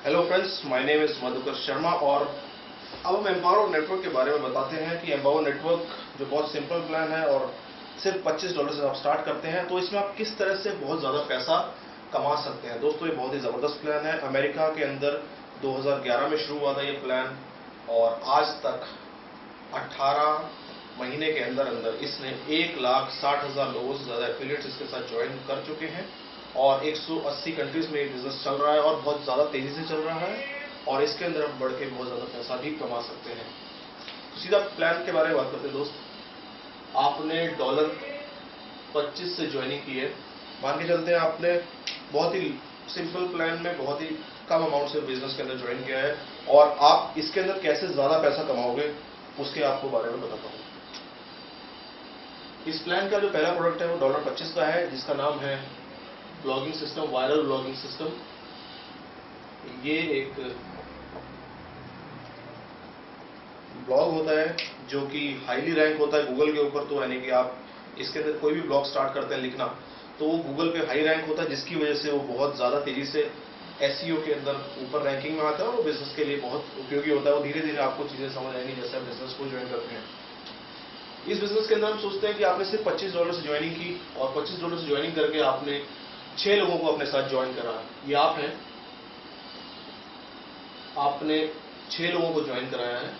Hello friends, my name is Madhukar Sharma और अब हम एम्पावर नेटवर्क के बारे में बताते हैं कि एम्पावर नेटवर्क जो बहुत सिंपल प्लान है और सिर्फ $25 से आप स्टार्ट करते हैं तो इसमें आप किस तरह से बहुत ज़्यादा पैसा कमा सकते हैं। दोस्तों, ये बहुत ही ज़बरदस्त प्लान है। अमेरिका के अंदर 2011 में शुरू हुआ था ये प्लान और आज तक 18 महीने के अंदर अंदर इसने 1,60,000 लोगों से ज़्यादा एफिलिएट्स इसके साथ ज्वाइन कर चुके हैं और 180 कंट्रीज में ये बिजनेस चल रहा है और बहुत ज़्यादा तेज़ी से चल रहा है और इसके अंदर आप बढ़ के बहुत ज़्यादा पैसा भी कमा सकते हैं। तो सीधा प्लान के बारे में बात करते हैं दोस्त। आपने $25 से ज्वाइनिंग की है। मान के चलते हैं आपने बहुत ही सिंपल प्लान में बहुत ही कम अमाउंट से बिजनेस के अंदर ज्वाइन किया है और आप इसके अंदर कैसे ज़्यादा पैसा कमाओगे उसके आपको बारे में बताता हूँ। इस प्लान का जो पहला प्रोडक्ट है वो $25 का है, जिसका नाम है blogging system, viral blogging system. ये एक ब्लॉग होता है जो कि हाईली रैंक होता है गूगल के ऊपर। तो यानी कि आप इसके अंदर कोई भी ब्लॉग स्टार्ट करते हैं लिखना तो वो गूगल पे हाई रैंक होता है, जिसकी वजह से वो बहुत ज़्यादा तेज़ी से एसईओ के अंदर ऊपर रैंकिंग में आता है और वो बिजनेस के लिए बहुत उपयोगी होता है। वो धीरे धीरे आपको चीज़ें समझ आएंगी जैसे आप बिजनेस को ज्वाइन करते हैं। इस बिजनेस के अंदर हम सोचते हैं कि आपने सिर्फ $25 से ज्वाइनिंग की और $25 से ज्वाइनिंग करके आपने 6 लोगों को अपने साथ ज्वाइन करा। ये आप हैं, आपने 6 लोगों को ज्वाइन कराया है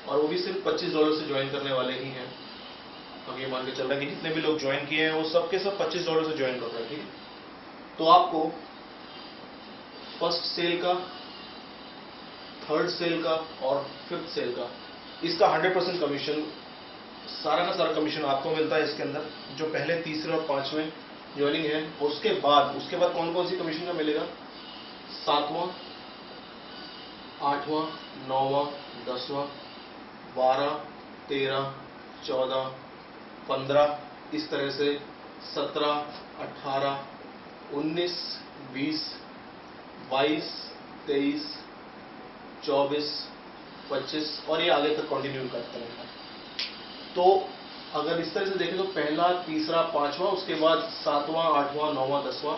और वो भी सिर्फ $25 से ज्वाइन करने वाले ही हैं। अब ये मान के चल रहा है कि जितने भी लोग ज्वाइन किए हैं वो सबके सब $25 से ज्वाइन कर रहे हैं, ठीक है। तो आपको फर्स्ट सेल का, थर्ड सेल का और फिफ्थ सेल का इसका 100% कमीशन, सारा का सारा कमीशन आपको मिलता है इसके अंदर, जो पहले, तीसरे और पांचवें ज्वाइनिंग है। उसके बाद कौन कौन सी कमीशन का मिलेगा? 7वां, 8वां, 9वां, 10वां, 12, 13, 14, 15, इस तरह से 17, 18, 19, 20, 22, 23, 24, 25 और ये आगे तक कंटिन्यू करते हैं। तो अगर इस तरह से देखें तो पहला, तीसरा, पांचवा, उसके बाद 7वां, 8वां, 9वां, 10वां,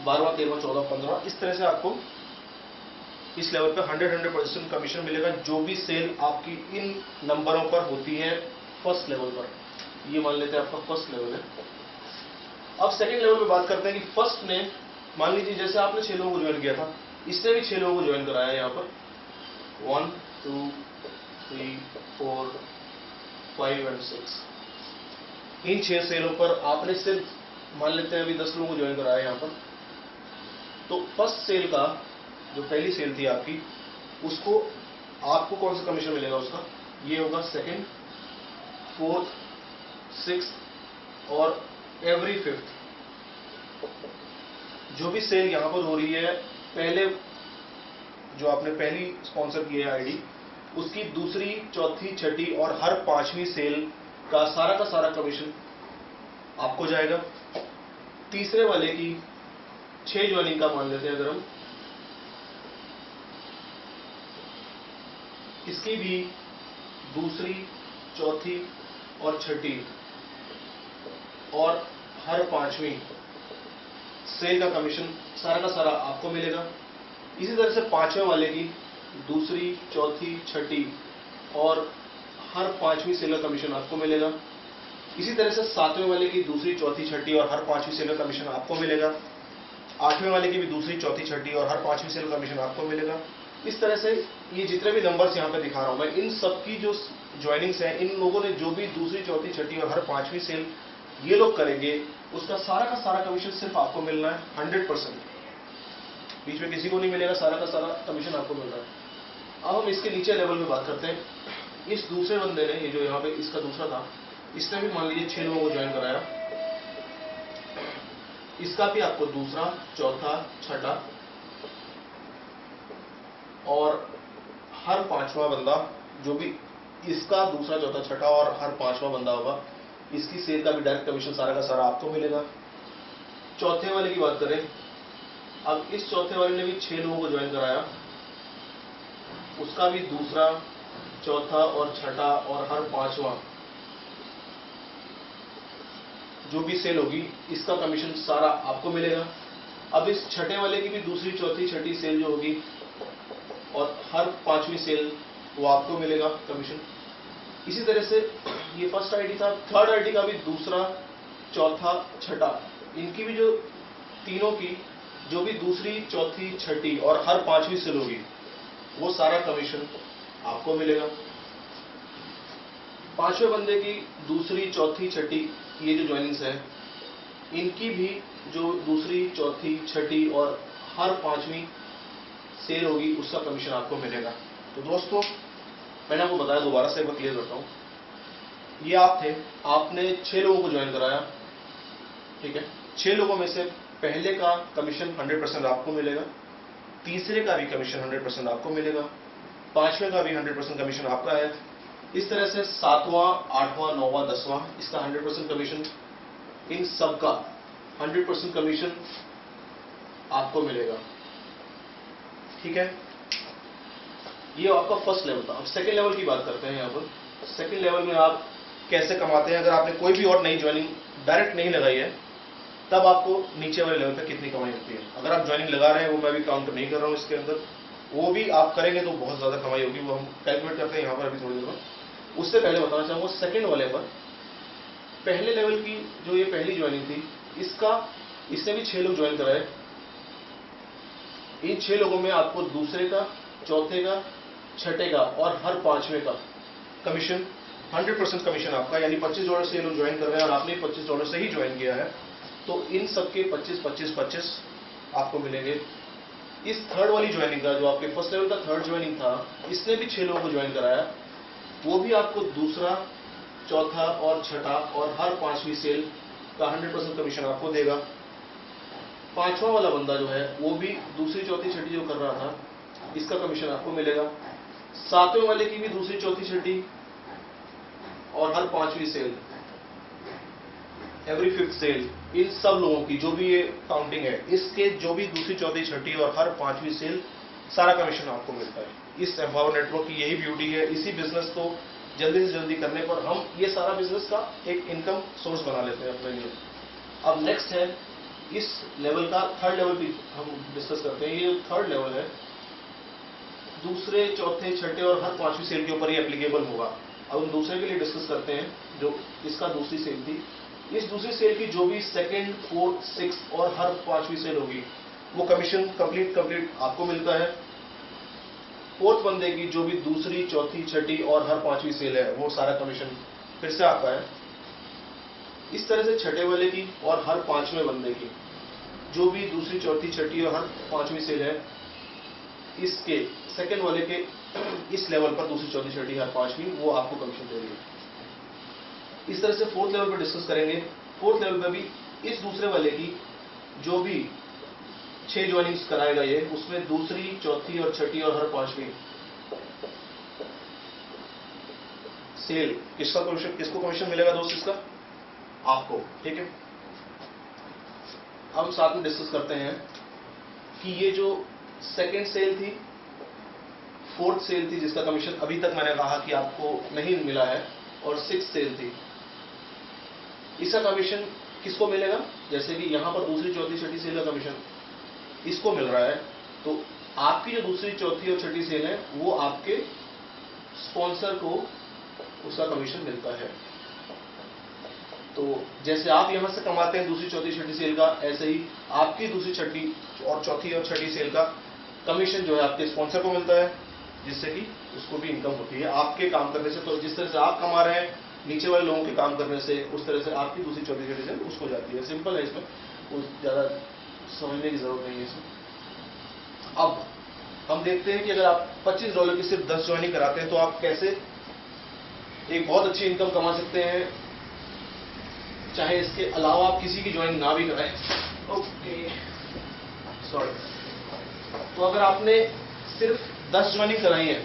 12वां, 13वां, 14वां, 15वां, इस तरह से आपको इस लेवल पे 100% कमीशन मिलेगा जो भी सेल आपकी इन नंबरों पर होती है फर्स्ट लेवल पर। ये मान लेते हैं आपका फर्स्ट लेवल है। अब सेकंड लेवल पे बात करते हैं कि फर्स्ट ने, मान लीजिए जैसे आपने 6 लोगों को ज्वाइन किया था, इसने भी 6 लोगों को ज्वाइन कराया। यहाँ पर 1, 2, 3, 4, 5 और 6, इन 6 सेलों पर आपने सिर्फ मान लेते हैं अभी 10 लोगों को ज्वाइन कराया यहाँ पर। तो फर्स्ट सेल का जो पहली सेल थी आपकी, उसको आपको कौन सा कमीशन मिलेगा उसका? ये होगा सेकंड, फोर्थ, सिक्स्थ और एवरी फिफ्थ। जो भी सेल यहां पर हो रही है, पहले जो आपने पहली स्पॉन्सर की है आईडी, उसकी दूसरी, चौथी, छठी और हर पांचवी सेल का सारा कमीशन आपको जाएगा। तीसरे वाले की 6 ज्वाइनिंग का मान लेते हैं अगर हम, इसकी भी दूसरी, चौथी और छठी और हर पांचवी सेल का कमीशन सारा का सारा आपको मिलेगा। इसी तरह से पांचवें वाले की दूसरी, चौथी, छठी और हर पांचवी सेल का कमीशन आपको मिलेगा। इसी तरह से सातवें वाले की दूसरी, चौथी, छठी और हर पांचवी सेल का कमीशन आपको मिलेगा। आठवें वाले की भी दूसरी, चौथी, छठी और हर पांचवी सेल का कमीशन आपको मिलेगा। इस तरह से ये जितने भी नंबर्स यहाँ पे दिखा रहा हूं मैं, इन सबकी जो ज्वाइनिंग्स हैं, इन लोगों ने जो भी दूसरी, चौथी, छठी और हर पांचवी सेल ये लोग करेंगे, उसका सारा का सारा कमीशन सिर्फ आपको मिलना है 100%। बीच में किसी को नहीं मिलेगा, सारा का सारा कमीशन आपको मिल रहा है। अब हम इसके नीचे लेवल में बात करते हैं। इस दूसरे बंदे ने, ये जो यहाँ पे इसका दूसरा था, इसने भी मान लीजिए 6 लोगों को ज्वाइन कराया। इसका भी आपको दूसरा, चौथा, छठा और हर पांचवा बंदा, जो भी इसका दूसरा, चौथा, छठा और हर पांचवा बंदा होगा, इसकी सेल का भी डायरेक्ट कमीशन सारा का सारा आपको मिलेगा। चौथे वाले की बात करें, अब इस चौथे वाले ने भी 6 लोगों को ज्वाइन कराया, उसका भी दूसरा, चौथा और छठा और हर पांचवा जो भी सेल होगी, इसका कमीशन सारा आपको मिलेगा। अब इस छठे वाले की भी दूसरी, चौथी, छठी सेल जो होगी और हर पांचवी सेल वो आपको मिलेगा कमीशन। इसी तरह से ये फर्स्ट आईडी था, थर्ड आईडी का भी दूसरा, चौथा, छठा, इनकी भी जो तीनों की जो भी दूसरी, चौथी, छठी और हर पांचवी सेल होगी वो सारा कमीशन आपको मिलेगा। पांचवें बंदे की दूसरी, चौथी, छठी ये जो ज्वाइनिंग्स है, इनकी भी जो दूसरी, चौथी, छठी और हर पांचवी सेल होगी उसका कमीशन आपको मिलेगा। तो दोस्तों मैंने आपको बताया, दोबारा से एक बार क्लियर करता हूं, ये आप थे, आपने 6 लोगों को ज्वाइन कराया, ठीक है। 6 लोगों में से पहले का कमीशन 100% आपको मिलेगा, तीसरे का भी कमीशन 100% आपको मिलेगा, पांचवें का भी 100% कमीशन आपका है। इस तरह से 7वां, 8वां, 9वां, 10वां इसका 100% कमीशन, इन सब का 100% कमीशन आपको मिलेगा, ठीक है। ये आपका फर्स्ट लेवल था। अब सेकंड लेवल की बात करते हैं। यहाँ पर सेकंड लेवल में आप कैसे कमाते हैं। अगर आपने कोई भी और नई ज्वाइनिंग डायरेक्ट नहीं लगाई है, तब आपको नीचे वाले लेवल पे कितनी कमाई होती है। अगर आप ज्वाइनिंग लगा रहे हैं, वो मैं भी काउंट नहीं कर रहा हूँ इसके अंदर, वो भी आप करेंगे तो बहुत ज्यादा कमाई होगी, वो हम कैलकुलेट करते हैं यहाँ पर अभी थोड़ी देर में। उससे पहले बताना चाहूंगा सेकंड वाले पर, पहले लेवल की जो ये पहली ज्वाइनिंग थी, इसने भी 6 लोग ज्वाइन कराए। इन 6 लोगों में आपको दूसरे का, चौथे का, छठे का और हर पांचवें का कमीशन 100% कमीशन आपका, यानी $25 से ये लोग ज्वाइन कर रहे हैं और आपने $25 से ही ज्वाइन किया है, तो इन सबके 25, 25, 25 आपको मिलेंगे। इस थर्ड वाली ज्वाइनिंग का, जो आपके फर्स्ट लेवल का थर्ड ज्वाइनिंग था, इसने भी 6 लोगों को ज्वाइन कराया, वो भी आपको दूसरा, चौथा और छठा और हर पांचवी सेल का 100% कमीशन आपको देगा। पांचवा वाला बंदा जो है, वो भी दूसरी, चौथी, छठी जो कर रहा था, इसका कमीशन आपको मिलेगा। सातवें वाले की भी दूसरी, चौथी, छठी और हर पांचवी सेल, एवरी फिफ्थ सेल, इन सब लोगों की जो भी ये काउंटिंग है, इसके जो भी दूसरी, चौथी, छठी और हर पांचवी सेल, सारा कमीशन आपको मिलता है। इस एम्पावर नेटवर्क की यही ब्यूटी है। इसी बिजनेस को जल्दी से जल्दी करने पर हम ये सारा बिजनेस का एक इनकम सोर्स बना लेते हैं अपने लिए। अब नेक्स्ट है इस लेवल का थर्ड लेवल भी हम डिस्कस करते हैं। ये जो थर्ड लेवल है, दूसरे, चौथे, छठे और हर पांचवी सेल के ऊपर ये एप्लीकेबल होगा। अब हम दूसरे के लिए डिस्कस करते हैं, जो इसका दूसरी सेल थी। इस दूसरी सेल की जो भी सेकंड, फोर्थ, सिक्स और हर पांचवी सेल होगी, वो कमीशन कंप्लीट आपको मिलता है। फोर्थ बंदे की जो भी दूसरी, चौथी, छठी और हर पांचवी सेल है, वो सारा कमीशन फिर से आता है। इस तरह से छठे वाले की और हर पांचवें बंदे की जो भी दूसरी, चौथी, छठी और हर पांचवी सेल है, इसके सेकंड वाले के इस लेवल पर दूसरी, चौथी, छठी, हर पांचवी, वो आपको कमीशन दे रही है। इस तरह से फोर्थ लेवल पर डिस्कस करेंगे। फोर्थ लेवल पर भी इस दूसरे वाले की जो भी 6 ज्वाइनिंग्स कराएगा ये, उसमें दूसरी, चौथी और छठी और हर पांचवी सेल किसको कमीशन मिलेगा दोस्त, इसका आपको, ठीक है। अब साथ में डिस्कस करते हैं कि ये जो सेकंड सेल थी, फोर्थ सेल थी, जिसका कमीशन अभी तक मैंने कहा कि आपको नहीं मिला है, और सिक्स सेल थी, इसका कमीशन किसको मिलेगा। जैसे कि यहां पर दूसरी, चौथी, छठी सेल का कमीशन इसको मिल रहा है, तो आपकी जो दूसरी, चौथी और छठी सेल है, वो आपके स्पॉन्सर को उसका कमीशन मिलता है। तो जैसे आप यहां से कमाते हैं दूसरी, चौथी, छठी सेल का, ऐसे ही आपकी दूसरी, छठी और चौथी और छठी सेल का कमीशन जो है आपके स्पॉन्सर को मिलता है, जिससे कि उसको भी इनकम होती है आपके काम करने से। तो जिस तरह से आप कमा रहे हैं नीचे वाले लोगों के काम करने से, उस तरह से आपकी दूसरी, चौथी, छठी सेल उसको जाती है। सिंपल है, इसमें कुछ ज्यादा समझने की जरूरत नहीं है इसमें। अब हम देखते हैं कि अगर आप $25 की सिर्फ 10 ज्वाइनिंग कराते हैं, तो आप कैसे एक बहुत अच्छी इनकम कमा सकते हैं, चाहे इसके अलावा आप किसी की ज्वाइनिंग ना भी कराएं। Okay, sorry. तो अगर आपने सिर्फ 10 ज्वाइनिंग कराई है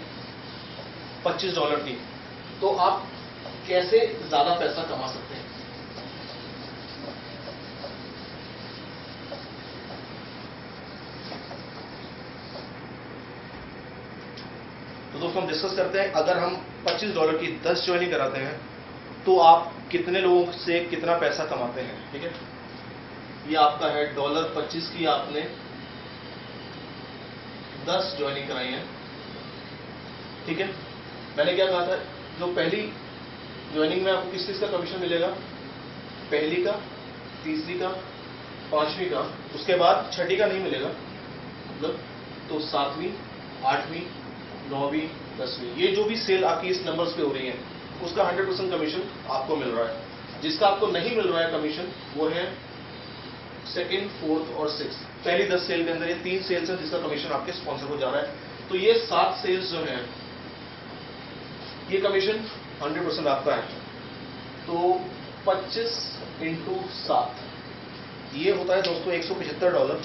$25 की, तो आप कैसे ज्यादा पैसा कमा सकते हैं। तो दोस्तों हम डिस्कस करते हैं, अगर हम $25 की 10 ज्वाइनिंग कराते हैं, तो आप कितने लोगों से कितना पैसा कमाते हैं, ठीक है। ये आपका है $25 की आपने 10 ज्वाइनिंग कराई है, ठीक है। मैंने क्या कहा था, जो पहली ज्वाइनिंग में आपको किस चीज का कमीशन मिलेगा, पहली का, तीसरी का, पांचवी का, उसके बाद छठी का नहीं मिलेगा, मतलब तो सातवीं, आठवीं, नौवीं, 10वीं, ये जो भी सेल आपकी इस नंबर्स पे हो रही है उसका 100% कमीशन आपको मिल रहा है। जिसका आपको नहीं मिल रहा है कमीशन वो है सेकेंड, फोर्थ और सिक्स। पहली 10 सेल के अंदर ये 3 सेल्स है जिसका कमीशन आपके स्पॉन्सर को जा रहा है। तो ये 7 सेल्स जो है ये कमीशन 100% आपका है। तो 25 इंटू 7 ये होता है दोस्तों $175।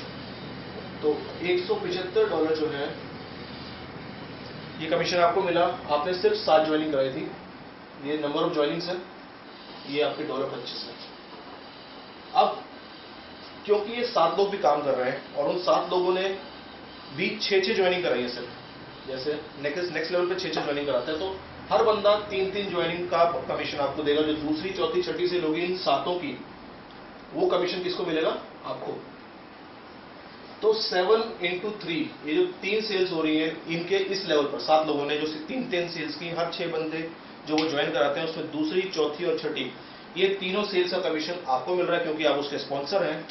तो $175 जो है ये कमीशन आपको मिला। आपने सिर्फ 7 ज्वाइनिंग कराई थी, ये नंबर ऑफ ज्वाइनिंग्स है, ये आपके $25 है। अब क्योंकि ये 7 लोग भी काम कर रहे हैं और उन 7 लोगों ने भी 6 ज्वाइनिंग कराई है सिर्फ, जैसे नेक्स्ट लेवल पे 6 ज्वाइनिंग कराते हैं, तो हर बंदा 3 ज्वाइनिंग का कमीशन आपको देगा। जो दूसरी, चौथी, छठी से लोग इन 7 की, वो कमीशन किसको मिलेगा, आपको। तो 7 इंटू 3, ये जो 3 सेल्स हो रही हैं इनके इस लेवल पर 7 लोगों ने जो 3 सेल्स की, हर 6 बंदे जो वो ज्वाइन कराते हैं उसमें दूसरी, चौथी और छठी, ये तीनों सेल्स का कमीशन आपको मिल रहा है क्योंकि आप उसके स्पॉन्सर हैं।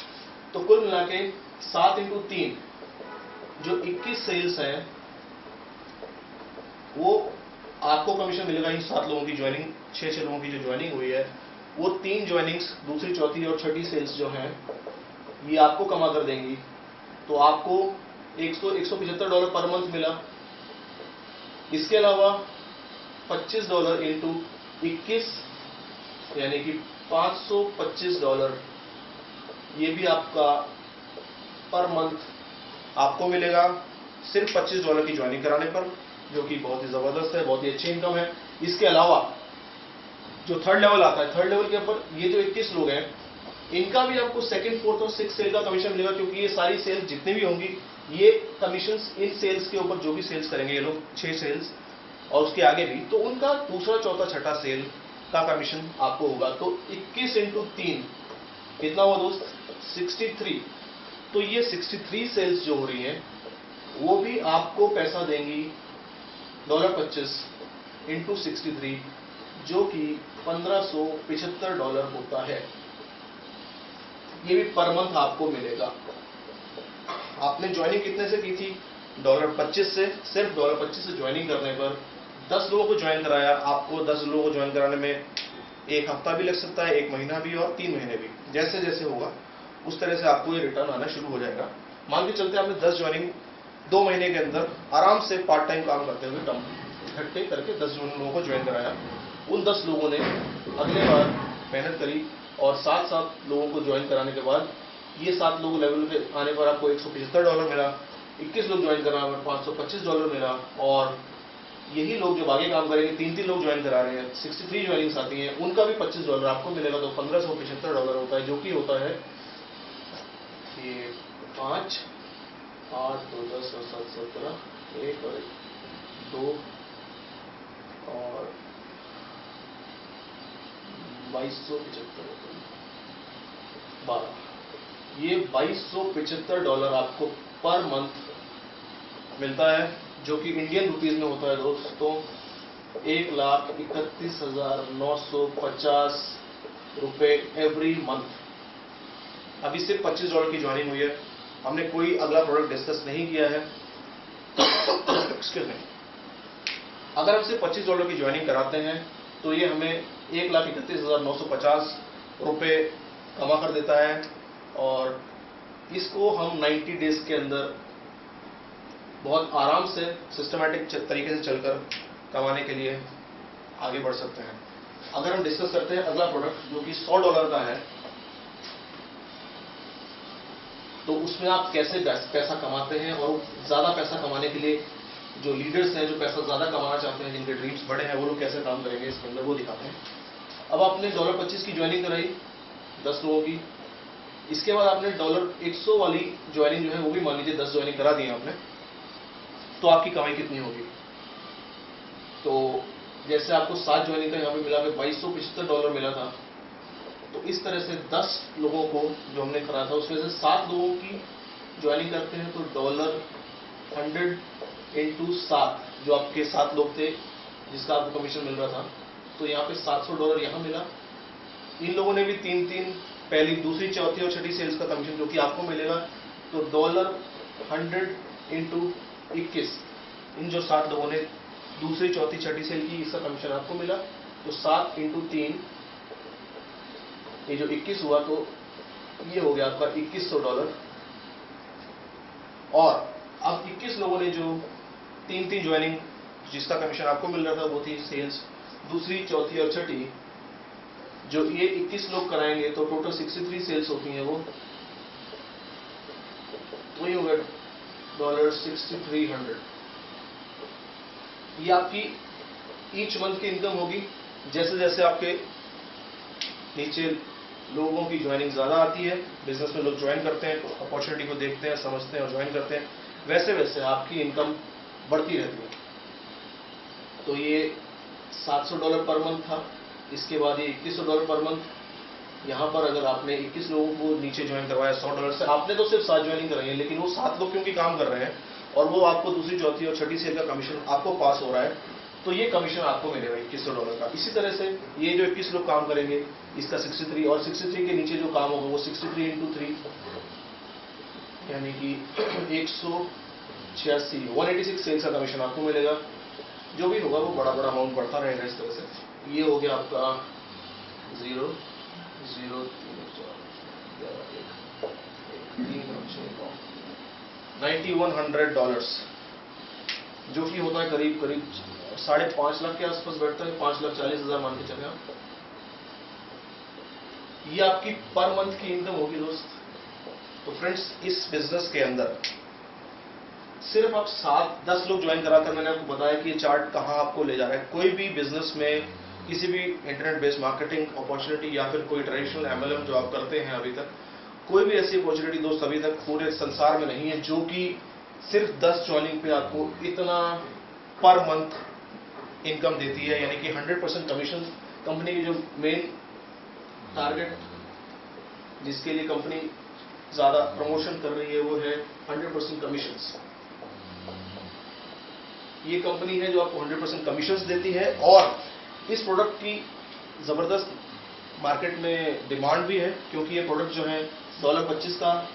तो कुल मिला के 7 इंटू 3 जो 21 सेल्स हैं वो आपको कमीशन मिलेगा। इन 7 लोगों की ज्वाइनिंग, 6 लोगों की जो ज्वाइनिंग हुई है वो 3 ज्वाइनिंग्स, दूसरी, चौथी और छठी सेल्स जो हैं ये आपको कमा कर देंगी। तो आपको $175 पर मंथ मिला। इसके अलावा $25 इंटू 21 यानी कि $525 ये भी आपका पर मंथ आपको मिलेगा सिर्फ $25 की ज्वाइनिंग कराने पर, जो कि बहुत ही जबरदस्त है, बहुत ही अच्छी इनकम है। इसके अलावा जो थर्ड लेवल आता है, थर्ड लेवल के ऊपर ये जो 21 लोग हैं इनका भी आपको सेकंड, फोर्थ और सिक्स सेल का कमीशन मिलेगा, क्योंकि ये सारी सेल्स जितनी भी होंगी ये कमीशंस इन सेल्स के ऊपर जो भी सेल्स करेंगे ये लोग, 6 सेल्स और उसके आगे भी, तो उनका दूसरा, चौथा, छठा सेल का कमीशन आपको होगा। तो 21 इंटू 3 कितना हुआ दोस्त, 63। तो ये 63 सेल्स जो हो रही हैं वो भी आपको पैसा देंगी $25 इंटू 63, जो कि $1575 होता है। ये भी पर मंथ आपको मिलेगा। आपने ज्वाइनिंग कितने से की थी, $25 से। सिर्फ $25 से ज्वाइनिंग करने पर 10 लोगों को ज्वाइन कराया। आपको 10 लोगों को ज्वाइन कराने में 1 हफ्ता भी लग सकता है, 1 महीना भी और 3 महीने भी, जैसे जैसे होगा उस तरह से आपको ये रिटर्न आना शुरू हो जाएगा। मान के चलते आपने 10 ज्वाइनिंग 2 महीने के अंदर आराम से पार्ट टाइम काम करते हुए इकट्ठे करके 10 लोगों को ज्वाइन कराया। उन 10 लोगों ने अगले बार मेहनत करी और 7 लोगों को ज्वाइन कराने के बाद ये 7 लोग लेवल पे आने पर आपको $175 मिला। 21 लोग ज्वाइन कराने पर $525 मिला। और यही लोग जब आगे काम करेंगे, 3 लोग ज्वाइन करा रहे हैं, 63 ज्वाइनिंग्स आती हैं, उनका भी $25 आपको मिलेगा। तो $1575 होता है, जो कि होता है ये 5, 8, 2, 10 और 7, 17, 1 और 2 और 2275, 12, ये $2275 आपको पर मंथ मिलता है, जो कि इंडियन रुपीज में होता है दोस्तों ₹1,31,950 एवरी मंथ। अभी सिर्फ $25 की ज्वाइनिंग हुई है, हमने कोई अगला प्रोडक्ट डिस्कस नहीं किया है। Excuse me. अगर हम सिर्फ $25 की ज्वाइनिंग कराते हैं तो ये हमें ₹1,31,950 कमा कर देता है, और इसको हम 90 डेज के अंदर बहुत आराम से सिस्टमैटिक तरीके से चलकर कमाने के लिए आगे बढ़ सकते हैं। अगर हम डिस्कस करते हैं अगला प्रोडक्ट जो कि $100 का है, तो उसमें आप कैसे पैसा कमाते हैं, और ज्यादा पैसा कमाने के लिए जो लीडर्स हैं, जो पैसा ज्यादा कमाना चाहते हैं, जिनके ड्रीम्स बड़े हैं, वो लोग कैसे काम करेंगे इसके अंदर, वो दिखाते हैं। अब आपने $25 की ज्वाइनिंग कराई 10 लोगों की। इसके बाद आपने $100 वाली ज्वाइनिंग जो है वो भी मान लीजिए 10 ज्वाइनिंग करा दी आपने, तो आपकी कमाई कितनी होगी। तो जैसे आपको 7 ज्वाइनिंग का यहाँ पे मिला के $2275 मिला था, तो इस तरह से 10 लोगों को जो हमने कराया था उसमें से 7 लोगों की ज्वाइनिंग करते हैं, तो $100 इंटू 7, जो आपके 7 लोग थे जिसका आपको कमीशन मिल रहा था, तो यहाँ पे $700 यहाँ मिला। इन लोगों ने भी 3-3 पहली, दूसरी, चौथी और छठी सेल्स का कमीशन जो कि आपको मिलेगा, तो $100 इंटू 21, इन जो 7 लोगों ने दूसरी, चौथी, छठी सेल की, इसका कमीशन आपको मिला, तो 7 इंटू 3, ये जो 21 हुआ, तो ये हो गया आपका $2100। और अब 21 लोगों ने जो 3-3 ज्वाइनिंग जिसका कमीशन आपको मिल रहा था वो थी सेल्स दूसरी, चौथी और छठी, जो ये 21 लोग कराएंगे तो टोटल 63 सेल्स होती हैं, वो वही हो गया $6300। ये आपकी ईच मंथ की इनकम होगी। जैसे जैसे आपके नीचे लोगों की ज्वाइनिंग ज़्यादा आती है, बिजनेस में लोग ज्वाइन करते हैं, अपॉर्चुनिटी को देखते हैं, समझते हैं और ज्वाइन करते हैं, वैसे वैसे आपकी इनकम बढ़ती रहती है। तो ये $700 पर मंथ था, इसके बाद ये $2100 पर मंथ। यहाँ पर अगर आपने 21 लोगों को नीचे ज्वाइन करवाया $100 से, आपने तो सिर्फ 7 ज्वाइनिंग कराई है, लेकिन वो 7 लोग क्योंकि काम कर रहे हैं और वो आपको दूसरी, चौथी और छठी सेल का कमीशन आपको पास हो रहा है, तो ये कमीशन आपको मिलेगा $2100 का। इसी तरह से ये जो 21 लोग काम करेंगे इसका 63, और 63 के नीचे जो काम होगा वो 63 इंटू 3, यानी कि 186 सेल्स का कमीशन आपको मिलेगा। जो भी होगा वो बड़ा बड़ा अमाउंट बढ़ता रहेगा इस तरह से। ये हो गया आपका 0 0 $9100, जो कि होता है करीब करीब 5.5 लाख के आसपास बैठता है, 5,40,000 मान के चले आप। ये आपकी पर मंथ की इनकम होगी दोस्त। तो फ्रेंड्स, इस बिजनेस के अंदर सिर्फ आप 7-10 लोग ज्वाइन कराकर, मैंने आपको बताया कि ये चार्ट कहाँ आपको ले जा रहा है। कोई भी बिजनेस में, किसी भी इंटरनेट बेस्ड मार्केटिंग अपॉर्चुनिटी या फिर कोई ट्रेडिशनल MLM जो आप करते हैं अभी तक, कोई भी ऐसी अपॉर्चुनिटी दोस्त अभी तक पूरे संसार में नहीं है जो कि सिर्फ 10 ज्वाइनिंग पे आपको इतना पर मंथ इनकम देती है, यानी कि 100% कमीशन। कंपनी की जो मेन टारगेट जिसके लिए कंपनी ज़्यादा प्रमोशन कर रही है वो है 100% कमीशंस। ये कंपनी है जो आपको 100% कमीशंस देती है, और इस प्रोडक्ट की ज़बरदस्त मार्केट में डिमांड भी है, क्योंकि ये प्रोडक्ट जो है $25 का,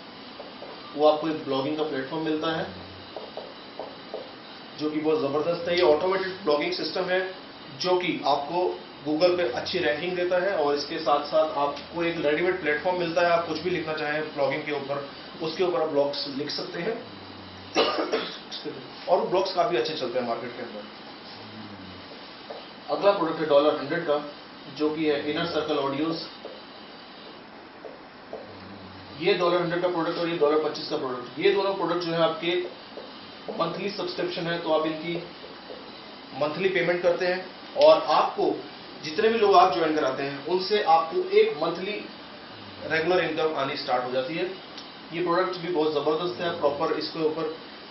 वो आपको एक ब्लॉगिंग का प्लेटफॉर्म मिलता है जो कि बहुत ज़बरदस्त है। ये ऑटोमेटेड ब्लॉगिंग सिस्टम है जो कि आपको गूगल पे अच्छी रैंकिंग देता है, और इसके साथ साथ आपको एक रेडीमेड प्लेटफॉर्म मिलता है। आप कुछ भी लिखना चाहें ब्लॉगिंग के ऊपर, उसके ऊपर आप ब्लॉग्स लिख सकते हैं और वो ब्लॉग्स काफ़ी अच्छे चलते हैं मार्केट के अंदर। अगला प्रोडक्ट है $100 का, जो कि है इनर सर्कल ऑडियोज। ये $100 का प्रोडक्ट और ये $25 का प्रोडक्ट, ये दोनों प्रोडक्ट जो है आपके मंथली सब्सक्रिप्शन है, तो आप इनकी मंथली पेमेंट करते हैं, और आपको जितने भी लोग आप ज्वाइन कराते हैं उनसे आपको एक मंथली रेगुलर इनकम आनी स्टार्ट हो जाती है। ये प्रोडक्ट भी बहुत ज़बरदस्त है। प्रॉपर इसके ऊपर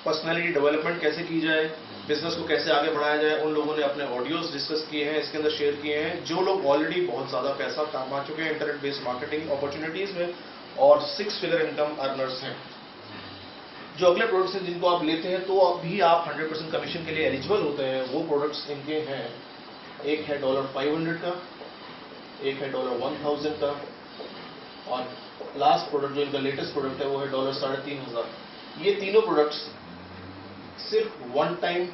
पर्सनैलिटी डेवलपमेंट कैसे की जाए, बिजनेस को कैसे आगे बढ़ाया जाए, उन लोगों ने अपने ऑडियोज डिस्कस किए हैं, इसके अंदर शेयर किए हैं। जो लोग ऑलरेडी बहुत ज़्यादा पैसा कमा चुके हैं इंटरनेट बेस्ड मार्केटिंग अपॉर्चुनिटीज़ में, और 6 फिगर इनकम अर्नर्स हैं। जो अगले प्रोडक्ट्स हैं जिनको आप लेते हैं तो अभी आप 100% कमीशन के लिए एलिजिबल होते हैं, वो प्रोडक्ट्स इनके हैं। एक है $500 का, एक है $1000 का, और लास्ट प्रोडक्ट जो इनका लेटेस्ट प्रोडक्ट है वो है $3500। ये तीनों प्रोडक्ट्स सिर्फ वन टाइम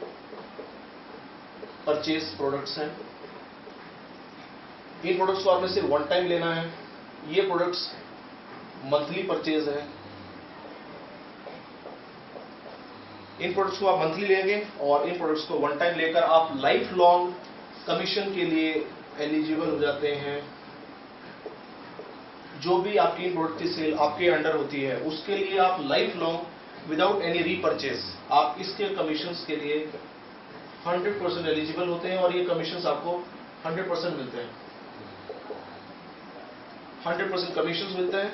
परचेज प्रोडक्ट्स हैं। इन प्रोडक्ट्स को आपने सिर्फ वन टाइम लेना है। ये प्रोडक्ट्स मंथली परचेज है। इन प्रोडक्ट्स को आप मंथली लेंगे और इन प्रोडक्ट्स को वन टाइम लेकर आप लाइफ लॉन्ग कमीशन के लिए एलिजिबल हो जाते हैं। जो भी आपकी इन प्रोडक्ट की सेल आपके अंडर होती है उसके लिए आप life long without any repurchase आप इसके कमीशंस के लिए 100% एलिजिबल होते हैं, और ये कमीशंस आपको 100% मिलते हैं। 100% कमीशंस मिलते हैं,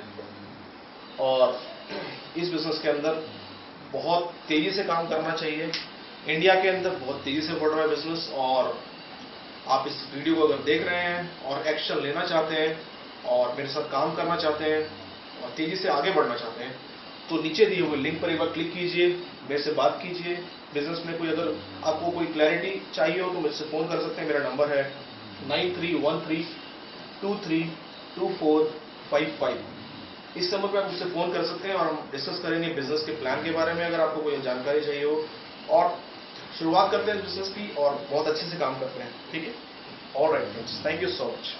और इस बिजनेस के अंदर बहुत तेजी से काम करना चाहिए। इंडिया के अंदर बहुत तेजी से बढ़ रहा है बिजनेस, और आप इस वीडियो को अगर देख रहे हैं और एक्शन लेना चाहते हैं और मेरे साथ काम करना चाहते हैं और तेज़ी से आगे बढ़ना चाहते हैं, तो नीचे दिए हुए लिंक पर एक बार क्लिक कीजिए, मेरे से बात कीजिए। बिजनेस में कोई अगर आपको कोई क्लैरिटी चाहिए हो तो मुझसे फ़ोन कर सकते हैं। मेरा नंबर है 9313232455। इस नंबर पर आप मुझसे फ़ोन कर सकते हैं और हम डिस्कस करेंगे बिजनेस के प्लान के बारे में, अगर आपको कोई जानकारी चाहिए हो। और शुरुआत करते हैं बिजनेस की और बहुत अच्छे से काम करते हैं, ठीक है। Alright friends, thank you so much.